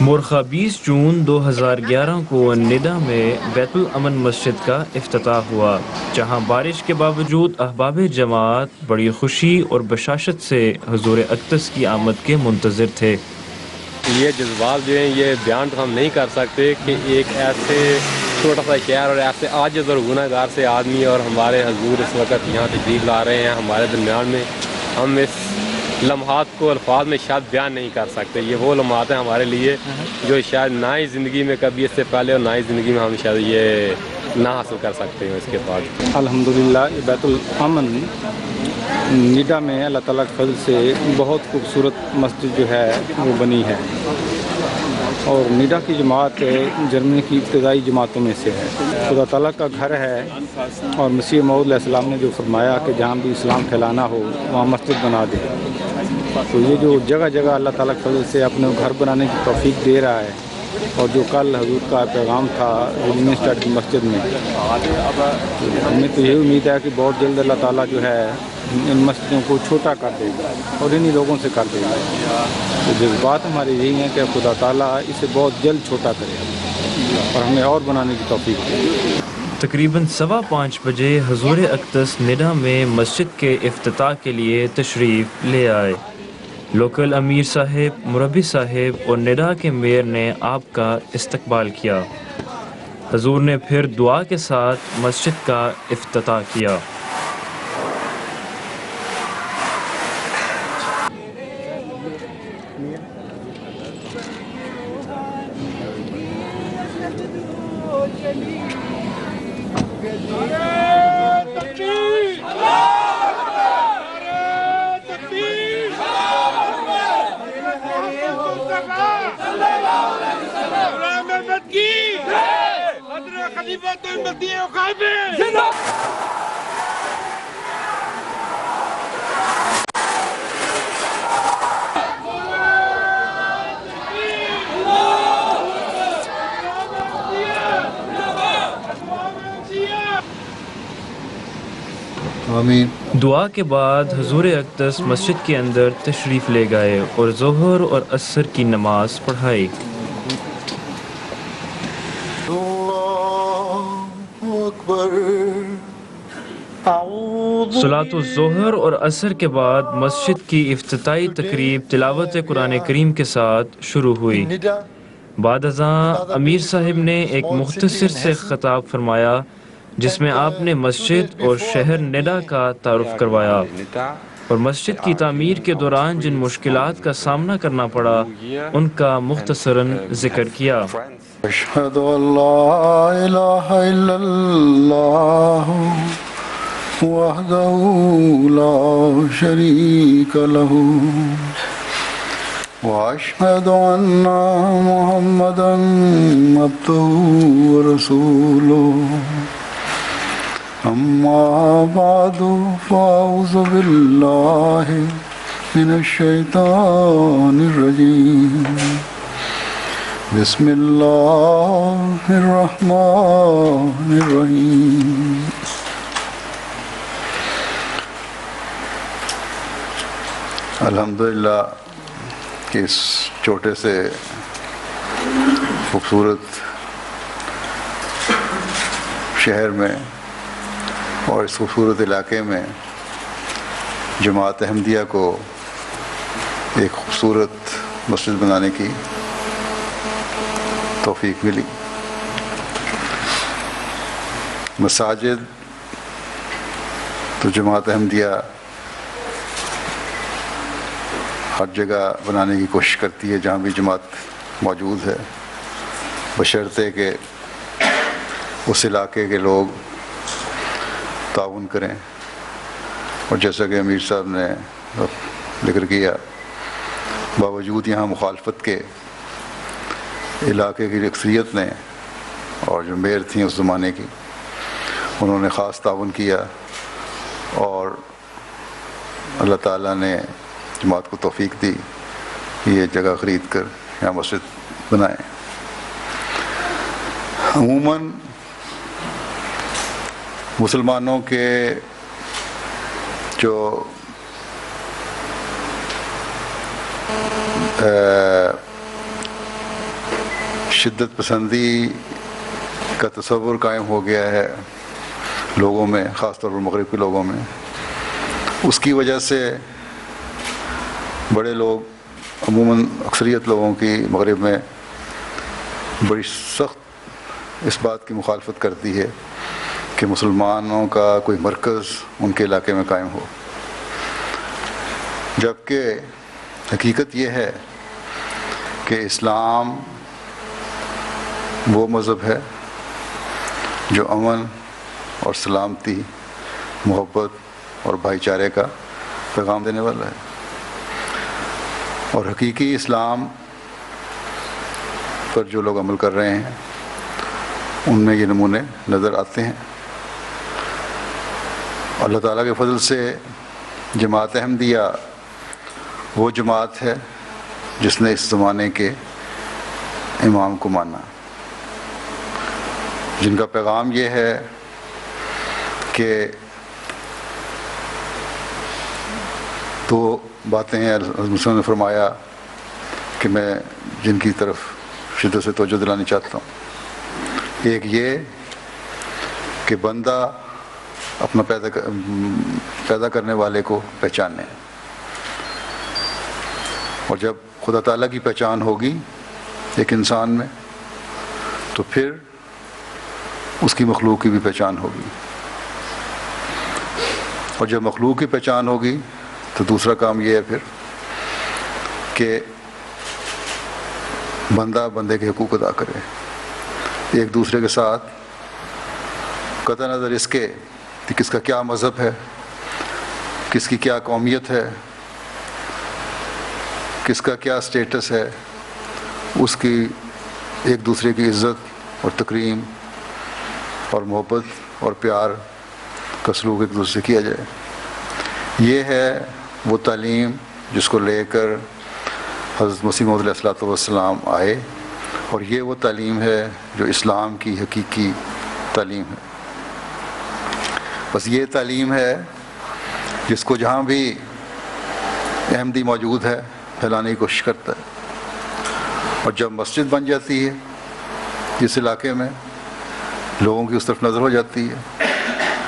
مورخہ 20 جون 2011 کو نڈا میں بیت الامن مسجد کا افتتاح ہوا، جہاں بارش کے باوجود احباب جماعت بڑی خوشی اور بشاشت سے حضور اقدس کی آمد کے منتظر تھے۔ یہ جذبات جو ہیں یہ بیان تو ہم نہیں کر سکتے کہ ایک ایسے چھوٹا سا شہر اور ایسے عاجز اور گناہ گار سے آدمی اور ہمارے حضور اس وقت یہاں تشریف لا رہے ہیں ہمارے درمیان میں، ہم اس لمحات کو الفاظ میں شاید بیان نہیں کر سکتے۔ یہ وہ لمحات ہیں ہمارے لیے جو شاید نہ ہی زندگی میں کبھی اس سے پہلے اور نہ ہی زندگی میں ہم شاید یہ نہ حاصل کر سکتے ہیں اس کے بعد۔ الحمدللہ بیت الامن نڈا میں اللہ تعالیٰ کے فضل سے بہت خوبصورت مسجد جو ہے وہ بنی ہے، اور نڈا کی جماعت جرمنی کی ابتدائی جماعتوں میں سے ہے۔ خدا تعالیٰ کا گھر ہے، اور مسیح موعود علیہ السلام نے جو فرمایا کہ جہاں بھی اسلام پھیلانا ہو وہاں مسجد بنا دے، تو یہ جو جگہ جگہ اللہ تعالیٰ کے فضل سے اپنے گھر بنانے کی توفیق دے رہا ہے، اور جو کل حضور کا پیغام تھا ریجنل اسٹیٹ کی مسجد میں، ہمیں تو یہ امید ہے کہ بہت جلد اللہ تعالیٰ جو ہے ان مسجدوں کو چھوٹا کر دے گا اور انہی لوگوں سے کر دے گا۔ تو جذبات ہماری یہی ہیں کہ خدا تعالیٰ اسے بہت جلد چھوٹا کرے اور ہمیں اور بنانے کی توفیق دے۔ تقریباً 5:15 بجے حضور اقدس نڈا میں مسجد کے افتتاح کے لیے تشریف لے آئے۔ لوکل امیر صاحب، مربی صاحب اور نڈا کے میئر نے آپ کا استقبال کیا۔ حضور نے پھر دعا کے ساتھ مسجد کا افتتاح کیا۔ آمین۔ دعا کے بعد حضور اقدس مسجد کے اندر تشریف لے گئے اور ظہر اور عصر کی نماز پڑھائی۔ اللہ اکبر۔ صلاۃ الظہر اور عصر کے بعد مسجد کی افتتاحی تقریب تلاوت قرآن کریم کے ساتھ شروع ہوئی۔ بعد ازاں امیر صاحب نے ایک مختصر سے خطاب فرمایا، جس میں آپ نے مسجد اور شہر نڈا کا تعارف کروایا اور مسجد کی تعمیر کے دوران جن مشکلات کا سامنا کرنا پڑا ان کا مختصراً ذکر کیا۔ اشہد ان لا الہ الا اللہ وحدہ لا شریک لہ واشہد ان محمدا عبدہ ورسولہ اما بعد فاعوذ باللہ من الشیطان الرجیم بسم اللہ الرحمن الرحیم۔ الحمدللہ کہ اس چھوٹے سے خوبصورت شہر میں اور اس خوبصورت علاقے میں جماعت احمدیہ کو ایک خوبصورت مسجد بنانے کی توفیق ملی۔ مساجد تو جماعت احمدیہ ہر جگہ بنانے کی کوشش کرتی ہے جہاں بھی جماعت موجود ہے، بشرطے کہ اس علاقے کے لوگ تعاون کریں، اور جیسا کہ امیر صاحب نے ذکر کیا، باوجود یہاں مخالفت کے علاقے کی اکثریت نے اور جو میئر تھیں اس زمانے کی، انہوں نے خاص تعاون کیا، اور اللہ تعالیٰ نے جماعت کو توفیق دی کہ یہ جگہ خرید کر یہاں مسجد بنائیں۔ عموماً مسلمانوں کے جو شدت پسندی کا تصور قائم ہو گیا ہے لوگوں میں، خاص طور پر مغرب کے لوگوں میں، اس کی وجہ سے بڑے لوگ، عموماً اکثریت لوگوں کی مغرب میں بڑی سخت اس بات کی مخالفت کرتی ہے کہ مسلمانوں کا کوئی مرکز ان کے علاقے میں قائم ہو، جبکہ حقیقت یہ ہے کہ اسلام وہ مذہب ہے جو امن اور سلامتی، محبت اور بھائی چارے کا پیغام دینے والا ہے، اور حقیقی اسلام پر جو لوگ عمل کر رہے ہیں ان میں یہ نمونے نظر آتے ہیں۔ اللہ تعالیٰ کے فضل سے جماعت احمدیہ وہ جماعت ہے جس نے اس زمانے کے امام کو مانا، جن کا پیغام یہ ہے کہ دو باتیں ہیں حضرت مسلم نے فرمایا کہ میں جن کی طرف شدت سے توجہ دلانی چاہتا ہوں۔ ایک یہ کہ بندہ اپنا پیدا کرنے والے کو پہچانے، اور جب خدا تعالیٰ کی پہچان ہوگی ایک انسان میں تو پھر اس کی مخلوق کی بھی پہچان ہوگی، اور جب مخلوق کی پہچان ہوگی تو دوسرا کام یہ ہے پھر کہ بندہ بندے کے حقوق ادا کرے، ایک دوسرے کے ساتھ قطع نظر اس کے کہ کس کا کیا مذہب ہے، کس کی کیا قومیت ہے، کس کا کیا سٹیٹس ہے، اس کی ایک دوسرے کی عزت اور تکریم اور محبت اور پیار کا سلوک ایک دوسرے سے کیا جائے۔ یہ ہے وہ تعلیم جس کو لے کر حضرت مسیح موعود علیہ الصلوۃ والسلام آئے، اور یہ وہ تعلیم ہے جو اسلام کی حقیقی تعلیم ہے۔ بس یہ تعلیم ہے جس کو جہاں بھی احمدی موجود ہے پھیلانے کی کوشش کرتا ہے، اور جب مسجد بن جاتی ہے جس علاقے میں لوگوں کی اس طرف نظر ہو جاتی ہے،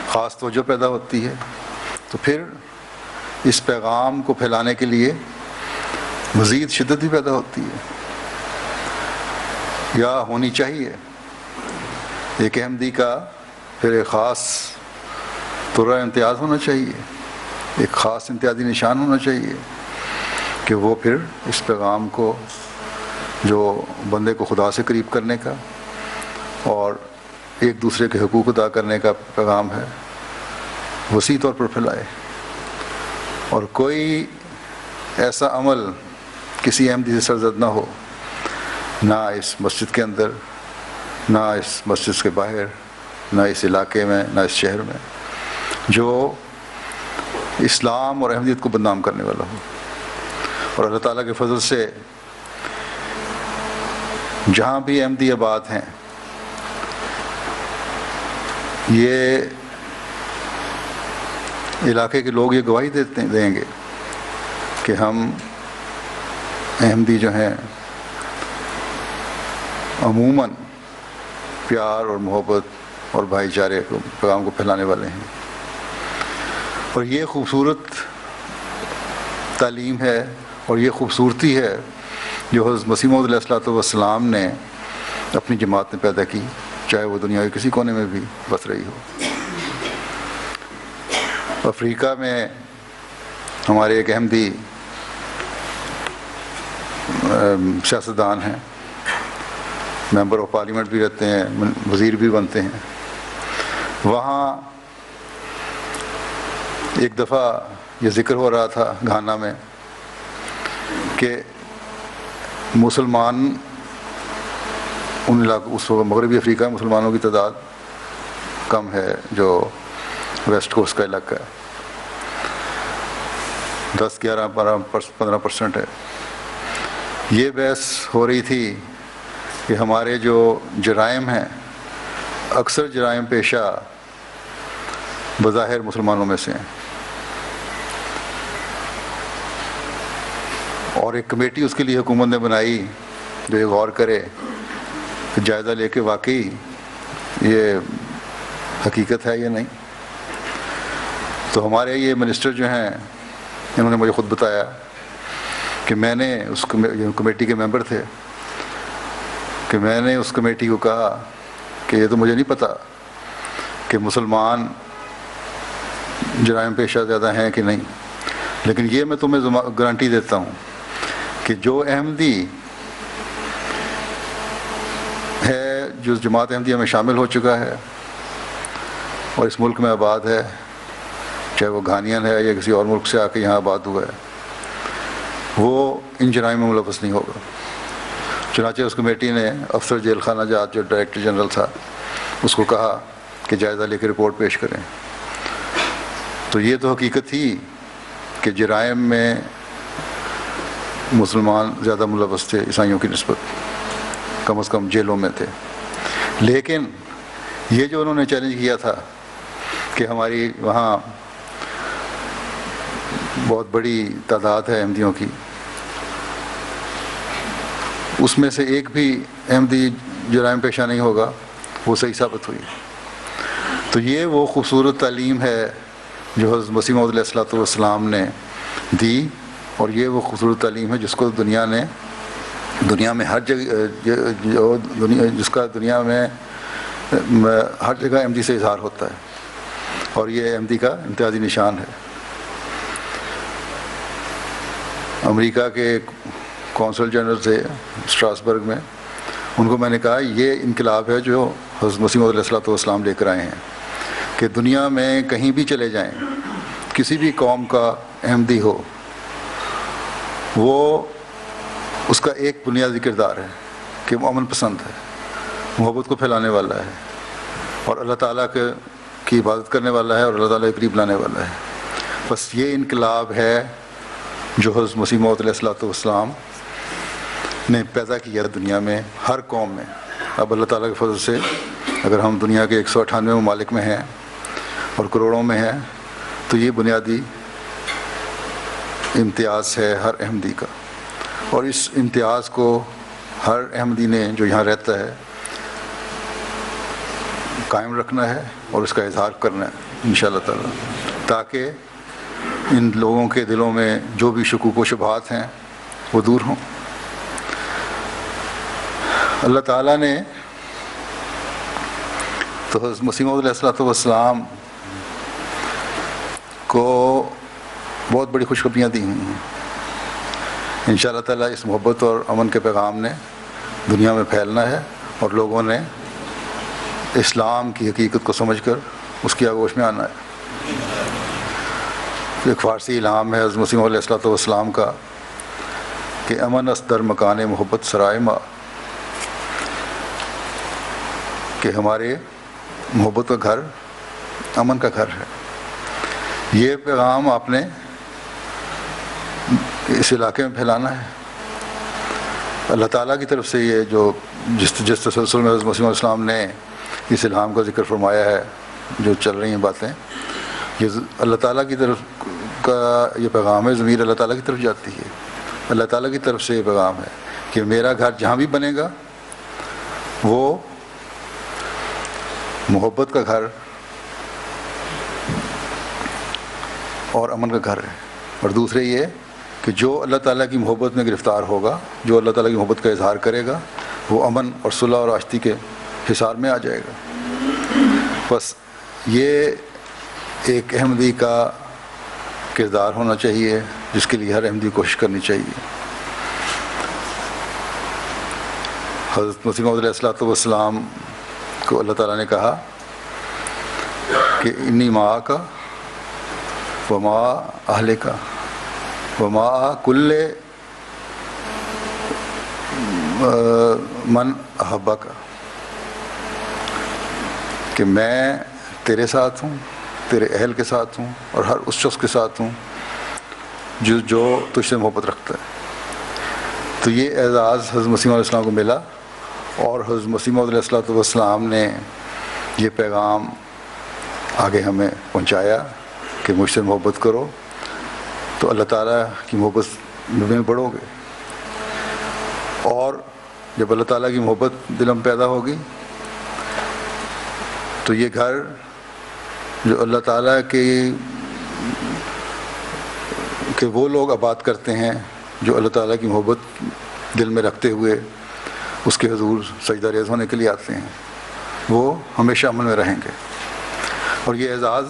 خاص توجہ پیدا ہوتی ہے، تو پھر اس پیغام کو پھیلانے کے لیے مزید شدت بھی پیدا ہوتی ہے، یا ہونی چاہیے۔ ایک احمدی کا پھر ایک خاص طرح امتیاز ہونا چاہیے، ایک خاص امتیازی نشان ہونا چاہیے کہ وہ پھر اس پیغام کو جو بندے کو خدا سے قریب کرنے کا اور ایک دوسرے کے حقوق ادا کرنے کا پیغام ہے وسیع طور پر پھیلائے، اور کوئی ایسا عمل کسی احمدی سے سرزد نہ ہو، نہ اس مسجد کے اندر، نہ اس مسجد کے باہر، نہ اس علاقے میں، نہ اس شہر میں، جو اسلام اور احمدیت کو بدنام کرنے والا ہو۔ اور اللہ تعالیٰ کے فضل سے جہاں بھی احمدی آباد ہیں، یہ علاقے کے لوگ یہ گواہی دیں گے کہ ہم احمدی جو ہیں عموماً پیار اور محبت اور بھائی چارے کو پیغام کو پھیلانے والے ہیں، اور یہ خوبصورت تعلیم ہے اور یہ خوبصورتی ہے جو حضرت مسیح موعود علیہ الصلوۃ والسلام نے اپنی جماعت میں پیدا کی، چاہے وہ دنیا کے کسی کونے میں بھی بس رہی ہو۔ افریقہ میں ہمارے ایک احمدی سیاستدان ہیں، ممبر آف پارلیمنٹ بھی رہتے ہیں، وزیر بھی بنتے ہیں۔ وہاں ایک دفعہ یہ ذکر ہو رہا تھا گھانا میں کہ مسلمان ان علاقوں، اس وقت مغربی افریقہ میں مسلمانوں کی تعداد کم ہے جو ویسٹ کوسٹ کا علاقہ ہے، 10, 11, 15% ہے۔ یہ بحث ہو رہی تھی کہ ہمارے جو جرائم ہیں، اکثر جرائم پیشہ بظاہر مسلمانوں میں سے ہیں، اور ایک کمیٹی اس کے لیے حکومت نے بنائی جو یہ غور کرے کہ جائزہ لے کے واقعی یہ حقیقت ہے یا نہیں. تو ہمارے یہ منسٹر جو ہیں انہوں نے مجھے خود بتایا کہ میں نے اس کمیٹی کے ممبر تھے کہ میں نے اس کمیٹی کو کہا کہ یہ تو مجھے نہیں پتہ کہ مسلمان جرائم پیشہ زیادہ ہیں کہ نہیں، لیکن یہ میں تمہیں گارنٹی دیتا ہوں کہ جو احمدی ہے جو جماعت احمدیہ میں شامل ہو چکا ہے اور اس ملک میں آباد ہے، چاہے وہ گھانین ہے یا کسی اور ملک سے آ کے یہاں آباد ہوا ہے، وہ ان جرائم میں ملوث نہیں ہوگا. چنانچہ اس کمیٹی نے افسر جیل خانہ جات جو ڈائریکٹر جنرل تھا اس کو کہا کہ جائزہ لے کے رپورٹ پیش کریں. تو یہ تو حقیقت تھی کہ جرائم میں مسلمان زیادہ ملوث تھے عیسائیوں کی نسبت، کم از کم جیلوں میں تھے. لیکن یہ جو انہوں نے چیلنج کیا تھا کہ ہماری وہاں بہت بڑی تعداد ہے احمدیوں کی، اس میں سے ایک بھی احمدی جرائم پیشہ نہیں ہوگا، وہ صحیح ثابت ہوئی. تو یہ وہ خوبصورت تعلیم ہے جو حضرت مسیح موعود علیہ الصلوۃ والسلام نے دی، اور یہ وہ خوبصورت تعلیم ہے جس کو دنیا میں ہر جگہ جس کا دنیا میں ہر جگہ احمدی سے اظہار ہوتا ہے، اور یہ احمدی کا امتیازی نشان ہے. امریکہ کے کونسل جنرل تھے اسٹراسبرگ میں، ان کو میں نے کہا یہ انقلاب ہے جو حضرت مسیح موعود علیہ الصلوۃ والسلام لے کر آئے ہیں کہ دنیا میں کہیں بھی چلے جائیں، کسی بھی قوم کا احمدی ہو، وہ اس کا ایک بنیادی کردار ہے کہ وہ امن پسند ہے، محبت کو پھیلانے والا ہے، اور اللہ تعالیٰ کی عبادت کرنے والا ہے اور اللہ تعالیٰ کے قریب لانے والا ہے. بس یہ انقلاب ہے جو حضرت مسیح موعود علیہ الصلوۃ والسلام نے پیدا کیا دنیا میں ہر قوم میں. اب اللہ تعالیٰ کے فضل سے اگر ہم دنیا کے 198 ممالک میں ہیں اور کروڑوں میں ہیں تو یہ بنیادی امتیاز ہے ہر احمدی کا، اور اس امتیاز کو ہر احمدی نے جو یہاں رہتا ہے قائم رکھنا ہے اور اس کا اظہار کرنا ہے انشاءاللہ تعالیٰ، تاکہ ان لوگوں کے دلوں میں جو بھی شکوک و شبہات ہیں وہ دور ہوں. اللہ تعالیٰ نے تو حضرت مسیح موعود علیہ الصلوۃ والسلام کو بہت بڑی خوشخبریاں دی ہوئی ہیں. انشاءاللہ تعالیٰ اس محبت اور امن کے پیغام نے دنیا میں پھیلنا ہے، اور لوگوں نے اسلام کی حقیقت کو سمجھ کر اس کی آغوش میں آنا ہے. ایک فارسی الہام ہے حضرت مسیح موعود علیہ الصلوۃ والسلام کا کہ امن است در مکان محبت سرائے ما، کہ ہمارے محبت کا گھر امن کا گھر ہے. یہ پیغام آپ نے اس علاقے میں پھیلانا ہے. اللہ تعالیٰ کی طرف سے یہ جو جس تسلسل میں حضرت مسیح علیہ السلام نے اس الہام کا ذکر فرمایا ہے، جو چل رہی ہیں باتیں، یہ اللہ تعالیٰ کی طرف کا یہ پیغام ہے. ضمیر اللہ تعالیٰ کی طرف جاتی ہے، اللہ تعالیٰ کی طرف سے یہ پیغام ہے کہ میرا گھر جہاں بھی بنے گا وہ محبت کا گھر اور امن کا گھر ہے. اور دوسرے یہ کہ جو اللہ تعالیٰ کی محبت میں گرفتار ہوگا، جو اللہ تعالیٰ کی محبت کا اظہار کرے گا، وہ امن اور صلح اور آشتی کے حصار میں آ جائے گا. بس یہ ایک احمدی کا کردار ہونا چاہیے جس کے لیے ہر احمدی کوشش کرنی چاہیے. حضرت مسیح موعود علیہ الصلوۃ والسلام کو اللہ تعالیٰ نے کہا کہ انی معاک وما اہلک وما کل من احبک، کہ میں تیرے ساتھ ہوں، تیرے اہل کے ساتھ ہوں، اور ہر اس شخص کے ساتھ ہوں جو تجھ سے محبت رکھتا ہے. تو یہ اعزاز حضرت مسیح علیہ السلام کو ملا، اور حضرت مسیح علیہ الصلوۃ والسلام نے یہ پیغام آگے ہمیں پہنچایا کہ مجھ سے محبت کرو تو اللہ تعالیٰ کی محبت میں بڑھو گے. اور جب اللہ تعالیٰ کی محبت دل میں پیدا ہوگی تو یہ گھر جو اللہ تعالیٰ کے وہ لوگ آباد کرتے ہیں جو اللہ تعالیٰ کی محبت دل میں رکھتے ہوئے اس کے حضور سجدہ ریز ہونے کے لیے آتے ہیں، وہ ہمیشہ امن میں رہیں گے۔ اور یہ اعزاز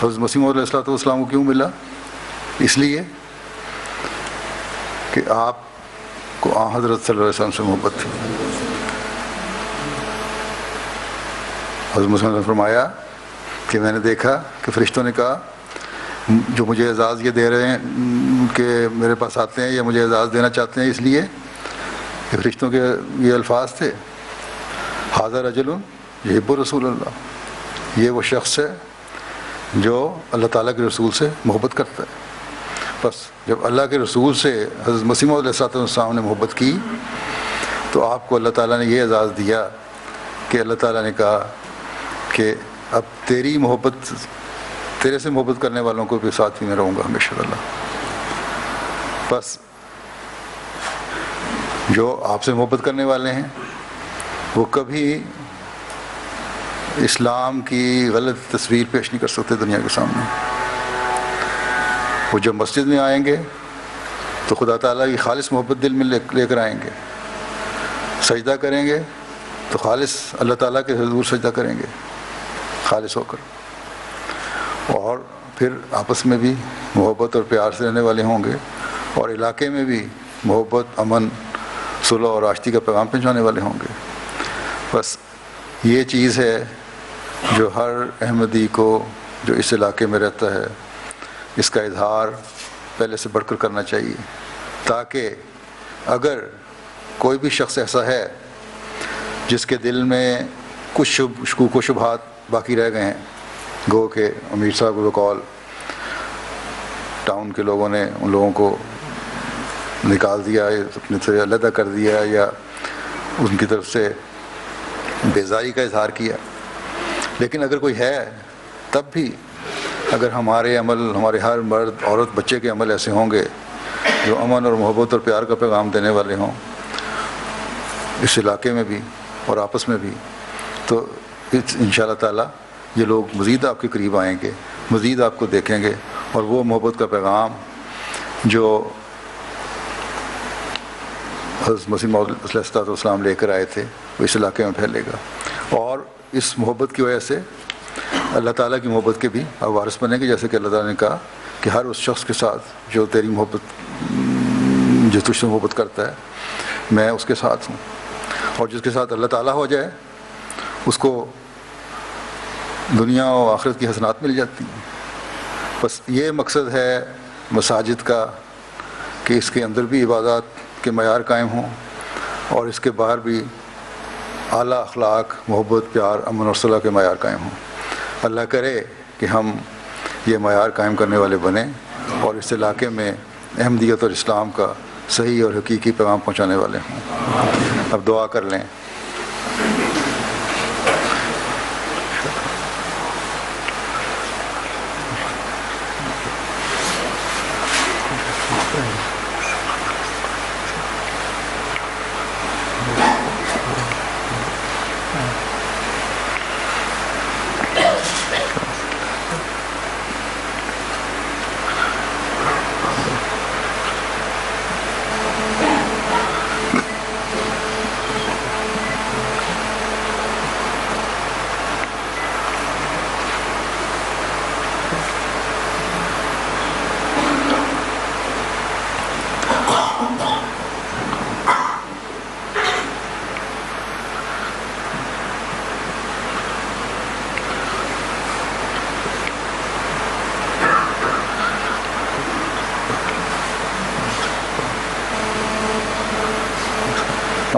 حضرت مسیح موعود علیہ السلام کو کیوں ملا؟ اس لیے کہ آپ کو آن حضرت صلی اللہ علیہ وسلم سے محبت تھی۔ حضرت مسیح نے فرمایا کہ میں نے دیکھا کہ فرشتوں نے کہا جو مجھے اعزاز یہ دے رہے ہیں کہ میرے پاس آتے ہیں یا مجھے اعزاز دینا چاہتے ہیں، اس لیے کہ فرشتوں کے یہ الفاظ تھے، حاضر رجل یحب رسول اللہ، یہ وہ شخص ہے جو اللہ تعالیٰ کے رسول سے محبت کرتا ہے۔ بس جب اللہ کے رسول سے حضرت مسیح موعود علیہ السلام نے محبت کی تو آپ کو اللہ تعالیٰ نے یہ اعزاز دیا کہ اللہ تعالیٰ نے کہا کہ اب تیری محبت، تیرے سے محبت کرنے والوں کو بھی ساتھ ہی میں رہوں گا ہمیشہ اللہ۔ بس جو آپ سے محبت کرنے والے ہیں وہ کبھی اسلام کی غلط تصویر پیش نہیں کر سکتے دنیا کے سامنے۔ وہ جب مسجد میں آئیں گے تو خدا تعالیٰ کی خالص محبت دل میں لے کر آئیں گے، سجدہ کریں گے تو خالص اللہ تعالیٰ کے حضور سجدہ کریں گے خالص ہو کر، اور پھر آپس میں بھی محبت اور پیار سے رہنے والے ہوں گے، اور علاقے میں بھی محبت، امن، صلح اور آشتی کا پیغام پہنچانے والے ہوں گے۔ بس یہ چیز ہے جو ہر احمدی کو جو اس علاقے میں رہتا ہے اس کا اظہار پہلے سے بڑھ کر کرنا چاہیے، تاکہ اگر کوئی بھی شخص ایسا ہے جس کے دل میں کچھ شکوک و شبہات باقی رہ گئے ہیں، گو کہ امیر صاحب کو بقول ٹاؤن کے لوگوں نے ان لوگوں کو نکال دیا، اپنے سے علیحدہ کر دیا، یا ان کی طرف سے بیزاری کا اظہار کیا، لیکن اگر کوئی ہے تب بھی اگر ہمارے عمل، ہمارے ہر مرد عورت بچے کے عمل ایسے ہوں گے جو امن اور محبت اور پیار کا پیغام دینے والے ہوں اس علاقے میں بھی اور آپس میں بھی، تو انشاءاللہ تعالیٰ یہ لوگ مزید آپ کے قریب آئیں گے، مزید آپ کو دیکھیں گے، اور وہ محبت کا پیغام جو حضرت مسیح موعود علیہ السلام لے کر آئے تھے وہ اس علاقے میں پھیلے گا، اور اس محبت کی وجہ سے اللہ تعالیٰ کی محبت کے بھی آپ وارث بنیں گے، جیسے کہ اللہ تعالیٰ نے کہا کہ ہر اس شخص کے ساتھ جو تیری محبت، جو تجھ سے محبت کرتا ہے میں اس کے ساتھ ہوں، اور جس کے ساتھ اللہ تعالیٰ ہو جائے اس کو دنیا و آخرت کی حسنات مل جاتی ہیں۔ بس یہ مقصد ہے مساجد کا کہ اس کے اندر بھی عبادات کے معیار قائم ہوں اور اس کے باہر بھی اعلیٰ اخلاق، محبت، پیار، امن اور صلح کے معیار قائم ہوں۔ اللہ کرے کہ ہم یہ معیار قائم کرنے والے بنیں اور اس علاقے میں احمدیت اور اسلام کا صحیح اور حقیقی پیغام پہنچانے والے ہوں۔ اب دعا کر لیں۔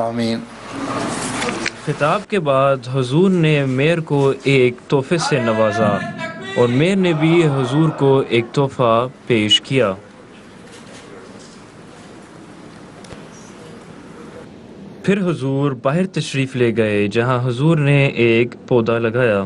آمین۔ خطاب کے بعد حضور نے میر کو ایک تحفے سے نوازا اور میر نے بھی حضور کو ایک تحفہ پیش کیا۔ پھر حضور باہر تشریف لے گئے جہاں حضور نے ایک پودا لگایا۔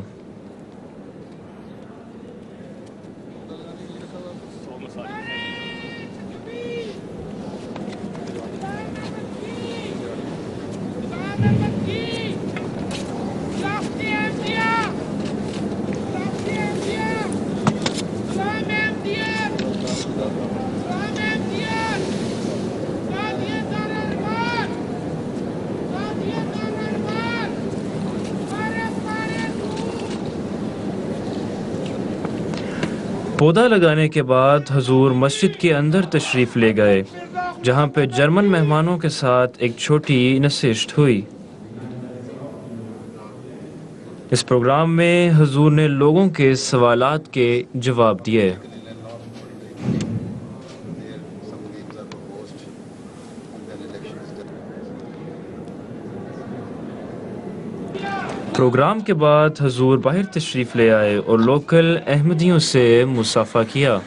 پودا لگانے کے بعد حضور مسجد کے اندر تشریف لے گئے، جہاں پہ جرمن مہمانوں کے ساتھ ایک چھوٹی نشست ہوئی۔ اس پروگرام میں حضور نے لوگوں کے سوالات کے جواب دیے۔ پروگرام کے بعد حضور باہر تشریف لے آئے اور لوکل احمدیوں سے مصافحہ کیا۔